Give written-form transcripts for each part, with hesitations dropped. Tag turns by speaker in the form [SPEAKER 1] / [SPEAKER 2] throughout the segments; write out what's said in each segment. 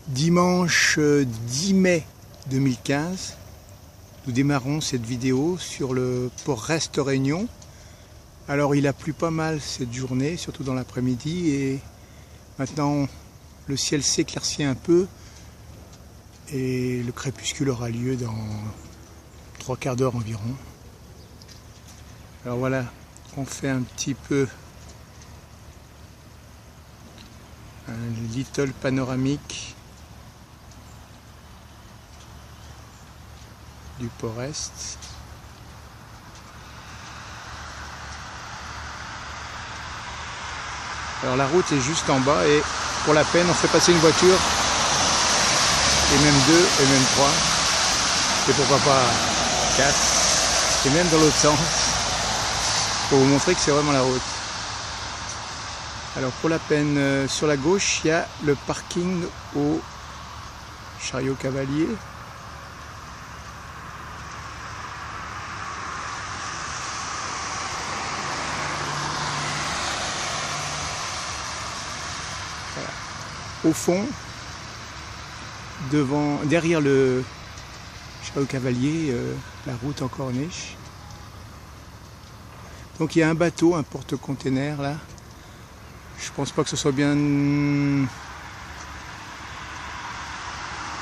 [SPEAKER 1] Dimanche 10 mai 2015, nous démarrons cette vidéo sur le port Brest-Réunion. Alors il a plu pas mal cette journée, surtout dans l'après-midi, et maintenant le ciel s'éclaircit un peu et le crépuscule aura lieu dans 3/4 d'heure environ. Alors voilà, on fait un petit peu un little panoramique du port Est. Alors la route est juste en bas et pour la peine on fait passer une voiture, et même deux, et même trois, et pourquoi pas quatre, et même dans l'autre sens, pour vous montrer que c'est vraiment la route. Alors pour la peine, sur la gauche il y a le parking au chariot cavalier. Voilà. Au fond, derrière le chariot cavalier, la route en corniche. Donc il y a un bateau, un porte-container là. Je pense pas que ce soit bien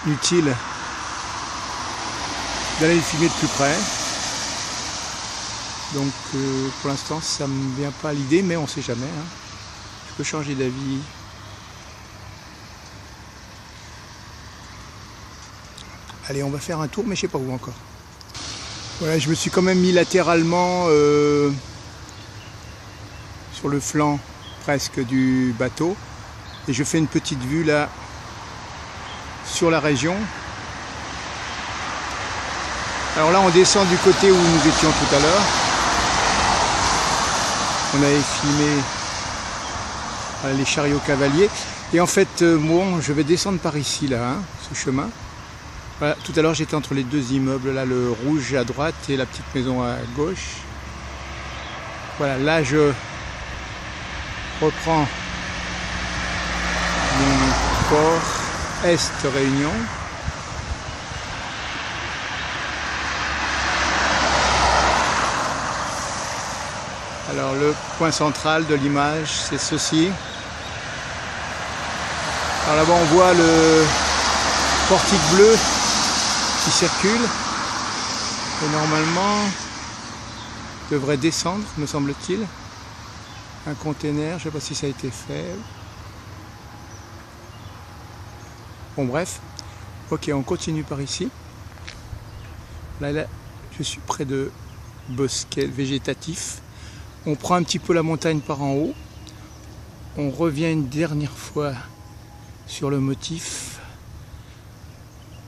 [SPEAKER 1] utile d'aller le filmer de plus près. Donc pour l'instant ça me vient pas à l'idée, mais on sait jamais, hein. Je peux changer d'avis. Allez, on va faire un tour, mais je sais pas où encore. Voilà, je me suis quand même mis latéralement sur le flanc presque du bateau et je fais une petite vue là sur la région. Alors là on descend du côté où nous étions tout à l'heure. On avait filmé les chariots cavaliers et en fait bon, je vais descendre par ici là, hein, ce chemin. Voilà, tout à l'heure j'étais entre les deux immeubles là, le rouge à droite et la petite maison à gauche. Voilà, là je reprends mon port Est-Réunion. Alors le point central de l'image, c'est ceci. Alors là-bas on voit le portique bleu qui circule et normalement devrait descendre, me semble-t-il. Un container, je ne sais pas si ça a été fait. Bon bref, ok, on continue par ici. Là, je suis près de bosquets végétatifs. On prend un petit peu la montagne par en haut. On revient une dernière fois sur le motif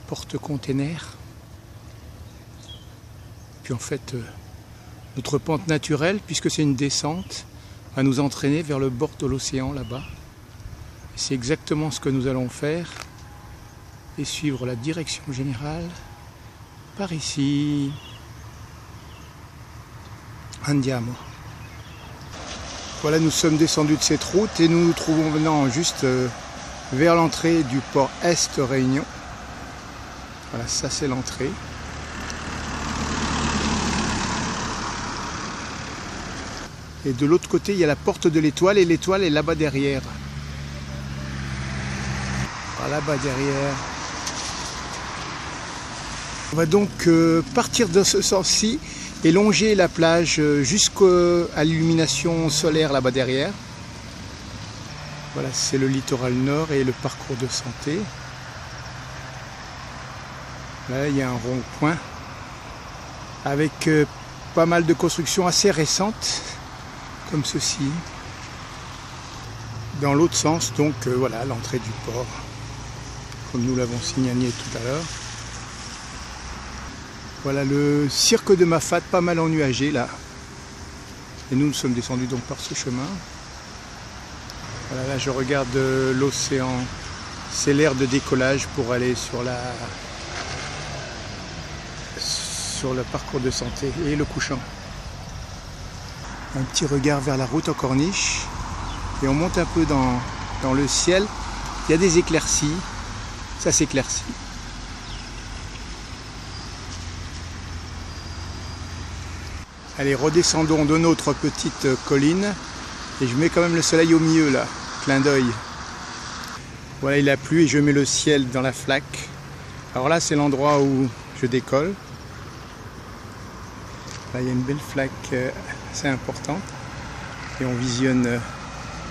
[SPEAKER 1] porte-container. Puis en fait, notre pente naturelle, puisque c'est une descente, à nous entraîner vers le bord de l'océan là-bas. C'est exactement ce que nous allons faire et suivre la direction générale par ici. Andiamo. Voilà, nous sommes descendus de cette route et nous nous trouvons maintenant juste vers l'entrée du port Est-Réunion. Voilà, ça c'est l'entrée. Et de l'autre côté, il y a la porte de l'Étoile et l'Étoile est là-bas derrière. Par là-bas derrière. On va donc partir dans ce sens-ci et longer la plage jusqu'à l'illumination solaire là-bas derrière. Voilà, c'est le littoral nord et le parcours de santé. Là, il y a un rond-point avec pas mal de constructions assez récentes. Comme ceci, dans l'autre sens, donc voilà l'entrée du port, comme nous l'avons signalé tout à l'heure. Voilà le cirque de Mafate, pas mal ennuagé là, et nous sommes descendus donc par ce chemin. Voilà, là je regarde l'océan, c'est l'aire de décollage pour aller sur le parcours de santé et le couchant. Un petit regard vers la route en corniche et on monte un peu dans le ciel. Il y a des éclaircies ça s'éclaircit. Allez, redescendons de notre petite colline et je mets quand même le soleil au milieu là, clin d'œil. Voilà, il a plu et je mets le ciel dans la flaque. Alors là, c'est l'endroit où je décolle. Là, il y a une belle flaque assez importante et on visionne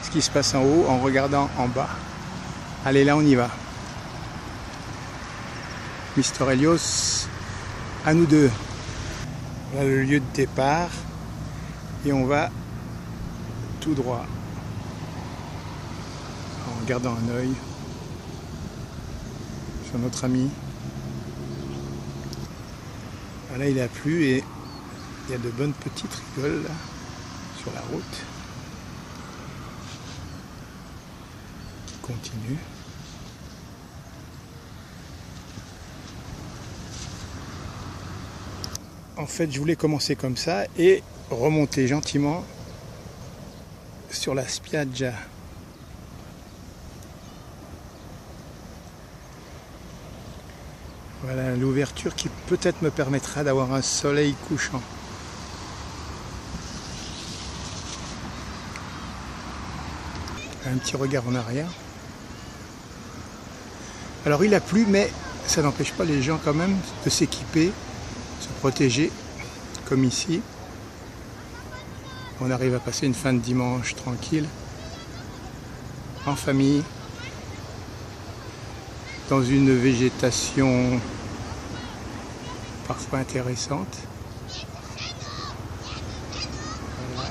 [SPEAKER 1] ce qui se passe en haut en regardant en bas. Allez, là, on y va. Mister Helios, à nous deux. Voilà le lieu de départ et on va tout droit en gardant un œil sur notre ami. Voilà, il a plu et il y a de bonnes petites rigoles là, sur la route qui continuent. En fait, je voulais commencer comme ça et remonter gentiment sur la spiaggia. Voilà l'ouverture qui peut-être me permettra d'avoir un soleil couchant. Un petit regard en arrière. Alors il a plu, mais ça n'empêche pas les gens quand même de s'équiper, se protéger, comme ici. On arrive à passer une fin de dimanche tranquille, en famille, dans une végétation parfois intéressante. Voilà,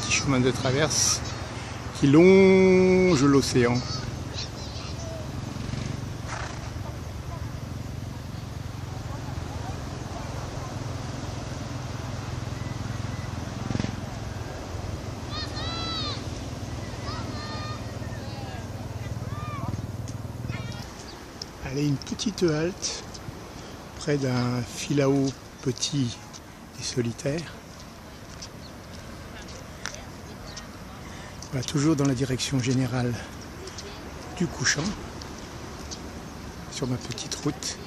[SPEAKER 1] petit chemin de traverse qui longe l'océan. Allez, une petite halte près d'un filao petit et solitaire. Voilà, toujours dans la direction générale du couchant, sur ma petite route.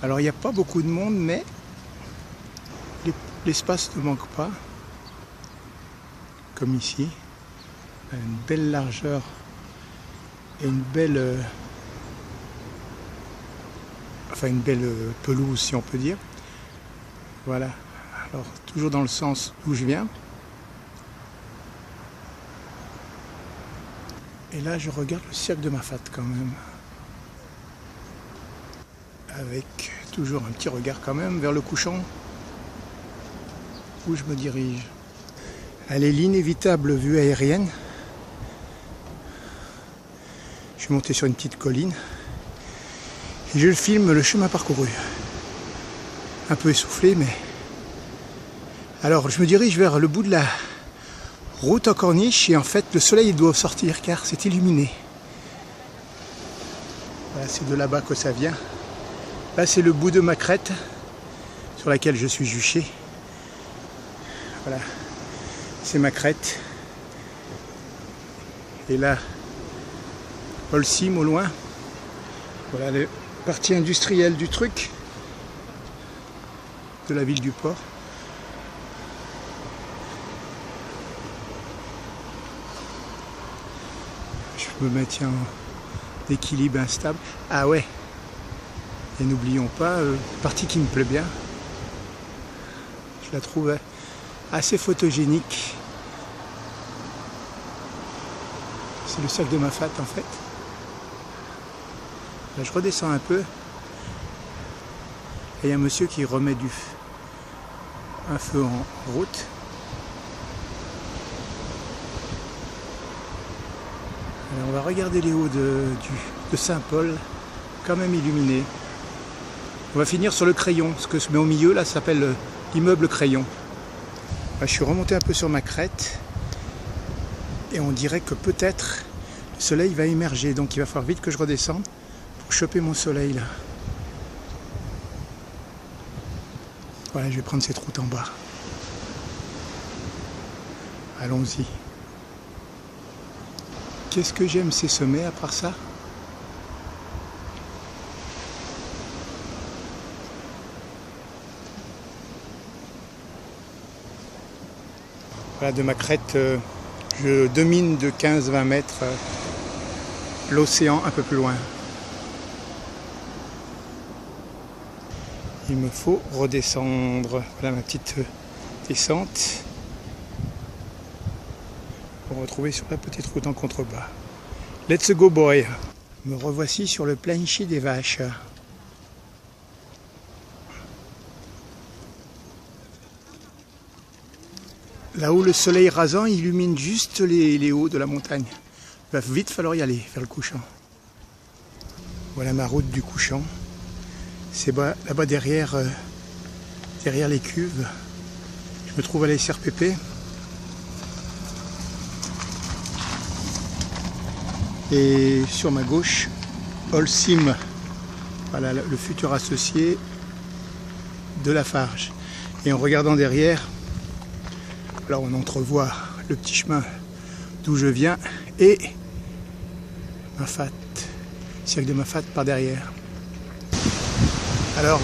[SPEAKER 1] Alors il n'y a pas beaucoup de monde, mais l'espace ne manque pas, comme ici. Une belle largeur et une belle pelouse, si on peut dire. Voilà, alors toujours dans le sens d'où je viens. Et là je regarde le cirque de Mafate quand même, avec toujours un petit regard quand même vers le couchant où je me dirige. Allez, l'inévitable vue aérienne. Je suis monté sur une petite colline et je filme le chemin parcouru. Un peu essoufflé, mais... Alors je me dirige vers le bout de la route en corniche et en fait le soleil doit sortir car c'est illuminé. Voilà, c'est de là-bas que ça vient. Là c'est le bout de ma crête sur laquelle je suis juché. Voilà, c'est ma crête. Et là, Holcim au loin. Voilà la partie industrielle du truc, de la ville du port. Je me maintiens en équilibre instable. Ah ouais, et n'oublions pas, partie qui me plaît bien. Je la trouve assez photogénique. C'est le cirque de Mafate en fait. Là, je redescends un peu. Et il y a un monsieur qui remet un feu en route. Alors, on va regarder les hauts de Saint-Paul, quand même illuminés. On va finir sur le Crayon. Ce que je mets au milieu là s'appelle l'immeuble Crayon. Là, je suis remonté un peu sur ma crête. Et on dirait que peut-être le soleil va émerger. Donc il va falloir vite que je redescende pour choper mon soleil là. Voilà, je vais prendre cette route en bas. Allons-y. Qu'est-ce que j'aime ces sommets à part ça? Voilà, de ma crête, je domine de 15-20 mètres l'océan un peu plus loin. Il me faut redescendre. Voilà ma petite descente pour me retrouver sur la petite route en contrebas. Let's go boy! Me revoici sur le plancher des vaches. Là où le soleil rasant illumine juste les hauts de la montagne. Il va vite falloir y aller vers le couchant. Voilà ma route du couchant. C'est là-bas derrière les cuves. Je me trouve à la SRPP. Et sur ma gauche, Holcim. Voilà le futur associé de Lafarge. Et en regardant derrière, là on entrevoit le petit chemin d'où je viens et Mafate, cirque de Mafate par derrière. Alors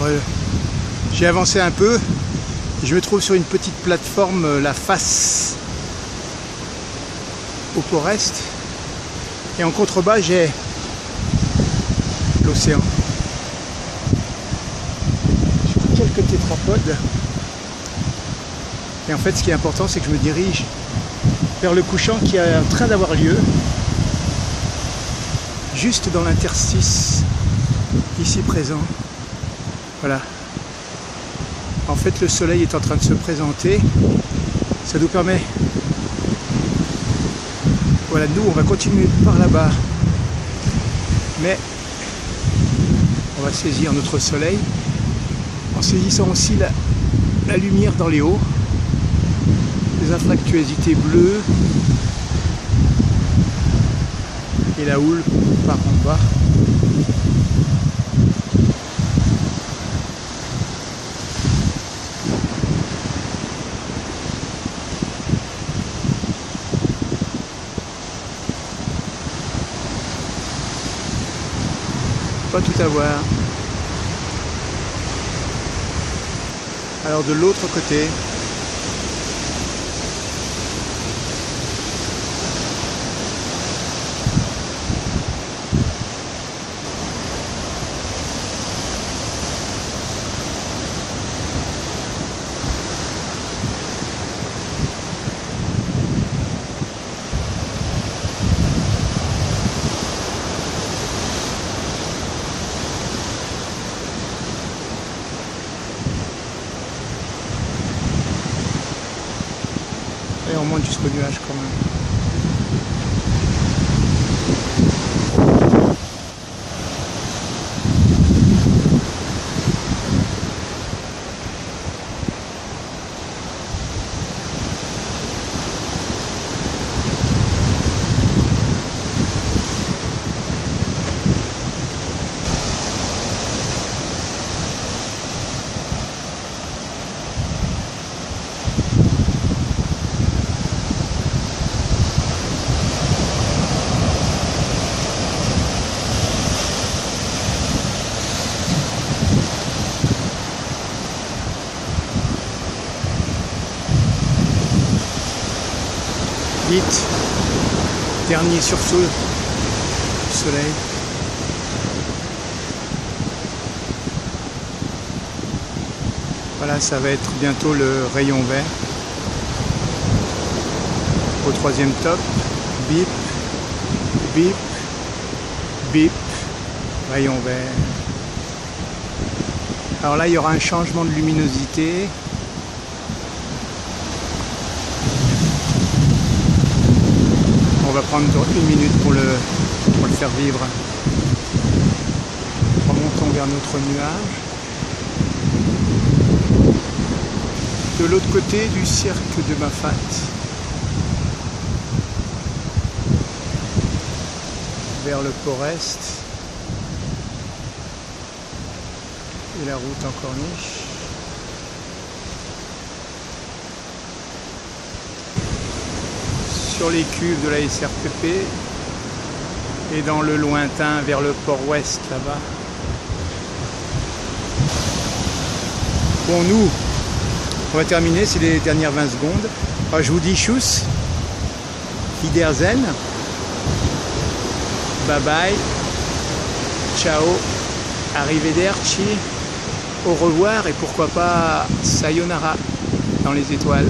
[SPEAKER 1] j'ai avancé un peu et je me trouve sur une petite plateforme, la face au Port-Est, et en contrebas j'ai l'océan. Quelques tétrapodes. Et en fait, ce qui est important, c'est que je me dirige vers le couchant qui est en train d'avoir lieu, juste dans l'interstice, ici présent. Voilà. En fait, le soleil est en train de se présenter. Ça nous permet... Voilà, nous, on va continuer par là-bas. Mais on va saisir notre soleil en saisissant aussi la lumière dans les hauts. Les infractuosités bleues et la houle par en bas. Pas tout à voir. Alors de l'autre côté, et on monte jusqu'au nuage quand même. Vite, dernier sursaut du soleil. Voilà, ça va être bientôt le rayon vert. Au troisième top, bip, bip, bip, rayon vert. Alors là, il y aura un changement de luminosité. On va prendre 1 minute pour le faire vivre. Remontons vers notre nuage. De l'autre côté du cirque de Mafate, vers le Port-Est et la route en corniche. Sur les cuves de la SRPP et dans le lointain vers le Port-Ouest là-bas. Bon, nous, On va terminer, c'est les dernières 20 secondes. Alors, je vous dis tchuss, Wiedersehen, bye bye, ciao, arrivederci, au revoir et pourquoi pas sayonara dans les étoiles.